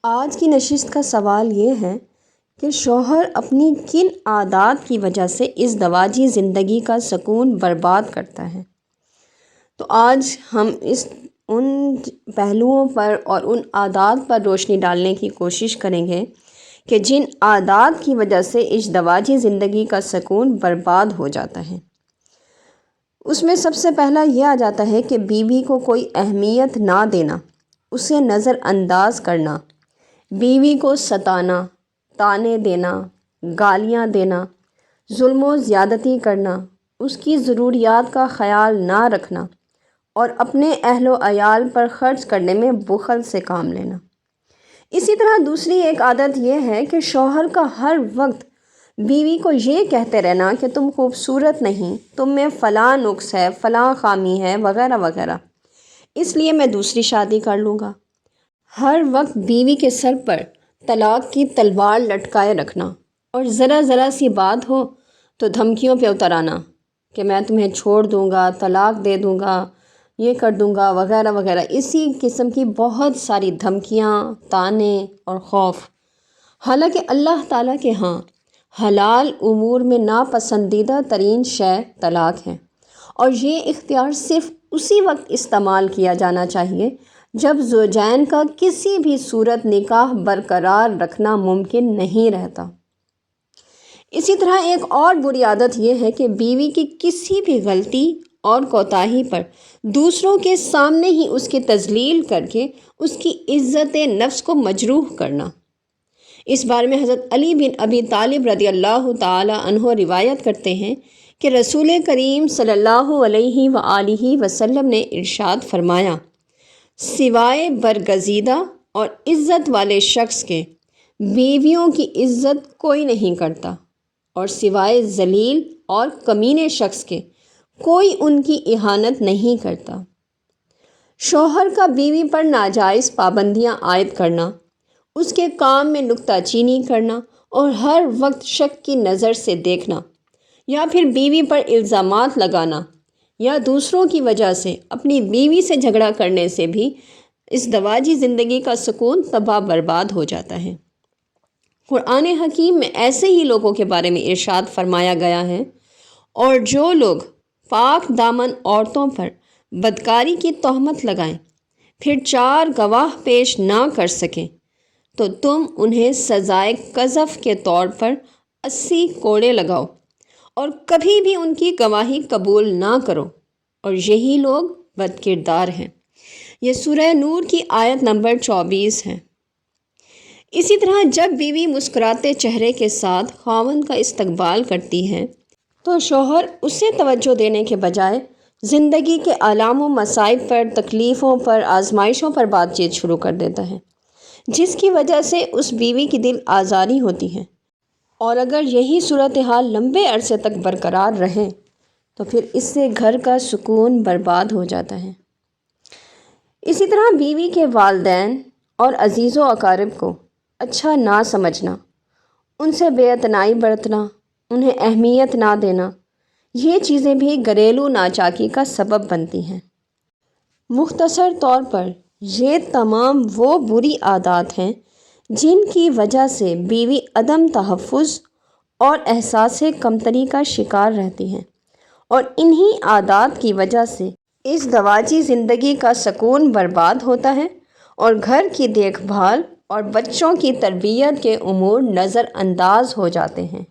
آج کی نشست کا سوال یہ ہے کہ شوہر اپنی کن عادات کی وجہ سے ازدواجی زندگی کا سکون برباد کرتا ہے۔ تو آج ہم ان پہلوؤں پر اور ان عادات پر روشنی ڈالنے کی کوشش کریں گے کہ جن عادات کی وجہ سے ازدواجی زندگی کا سکون برباد ہو جاتا ہے۔ اس میں سب سے پہلا یہ آ جاتا ہے کہ بیوی کو کوئی اہمیت نہ دینا، اسے نظر انداز کرنا، بیوی کو ستانا، طعنے دینا، گالیاں دینا، ظلم و زیادتی کرنا، اس کی ضروریات کا خیال نہ رکھنا اور اپنے اہل و عیال پر خرچ کرنے میں بخل سے کام لینا۔ اسی طرح دوسری ایک عادت یہ ہے کہ شوہر کا ہر وقت بیوی کو یہ کہتے رہنا کہ تم خوبصورت نہیں، تم میں فلاں نقص ہے، فلاں خامی ہے، وغیرہ وغیرہ، اس لیے میں دوسری شادی کر لوں گا۔ ہر وقت بیوی کے سر پر طلاق کی تلوار لٹکائے رکھنا اور ذرا ذرا سی بات ہو تو دھمکیوں پہ اتر آنا کہ میں تمہیں چھوڑ دوں گا، طلاق دے دوں گا، یہ کر دوں گا، وغیرہ وغیرہ، اسی قسم کی بہت ساری دھمکیاں، طعنے اور خوف۔ حالانکہ اللہ تعالیٰ کے ہاں حلال امور میں ناپسندیدہ ترین شے طلاق ہے، اور یہ اختیار صرف اسی وقت استعمال کیا جانا چاہیے جب زوجین کا کسی بھی صورت نکاح برقرار رکھنا ممکن نہیں رہتا۔ اسی طرح ایک اور بری عادت یہ ہے کہ بیوی کی کسی بھی غلطی اور کوتاہی پر دوسروں کے سامنے ہی اس کی تذلیل کر کے اس کی عزت نفس کو مجروح کرنا۔ اس بارے میں حضرت علی بن ابی طالب رضی اللہ تعالی عنہ روایت کرتے ہیں کہ رسول کریم صلی اللہ علیہ وآلہ وسلم نے ارشاد فرمایا، سوائے برگزیدہ اور عزت والے شخص کے بیویوں کی عزت کوئی نہیں کرتا، اور سوائے ذلیل اور کمینے شخص کے کوئی ان کی اہانت نہیں کرتا۔ شوہر کا بیوی پر ناجائز پابندیاں عائد کرنا، اس کے کام میں نکتہ چینی کرنا اور ہر وقت شک کی نظر سے دیکھنا، یا پھر بیوی پر الزامات لگانا، یا دوسروں کی وجہ سے اپنی بیوی سے جھگڑا کرنے سے بھی ازدواجی زندگی کا سکون تباہ برباد ہو جاتا ہے۔ قرآن حکیم میں ایسے ہی لوگوں کے بارے میں ارشاد فرمایا گیا ہے، اور جو لوگ پاک دامن عورتوں پر بدکاری کی تہمت لگائیں پھر 4 گواہ پیش نہ کر سکیں تو تم انہیں سزائے قذف کے طور پر 80 کوڑے لگاؤ اور کبھی بھی ان کی گواہی قبول نہ کرو، اور یہی لوگ بد کردار ہیں۔ یہ سورہ نور کی آیت نمبر 24 ہے۔ اسی طرح جب بیوی مسکراتے چہرے کے ساتھ خاوند کا استقبال کرتی ہے تو شوہر اسے توجہ دینے کے بجائے زندگی کے آلام و مصائب پر، تکلیفوں پر، آزمائشوں پر بات چیت شروع کر دیتا ہے، جس کی وجہ سے اس بیوی کی دل آزاری ہوتی ہے، اور اگر یہی صورتحال لمبے عرصے تک برقرار رہے تو پھر اس سے گھر کا سکون برباد ہو جاتا ہے۔ اسی طرح بیوی کے والدین اور عزیز و اقارب کو اچھا نہ سمجھنا، ان سے بے اعتنائی برتنا، انہیں اہمیت نہ دینا، یہ چیزیں بھی گھریلو ناچاکی کا سبب بنتی ہیں۔ مختصر طور پر یہ تمام وہ بری عادات ہیں جن کی وجہ سے بیوی عدم تحفظ اور احساس کمتری کا شکار رہتی ہیں، اور انہی عادات کی وجہ سے ازدواجی زندگی کا سکون برباد ہوتا ہے اور گھر کی دیکھ بھال اور بچوں کی تربیت کے امور نظر انداز ہو جاتے ہیں۔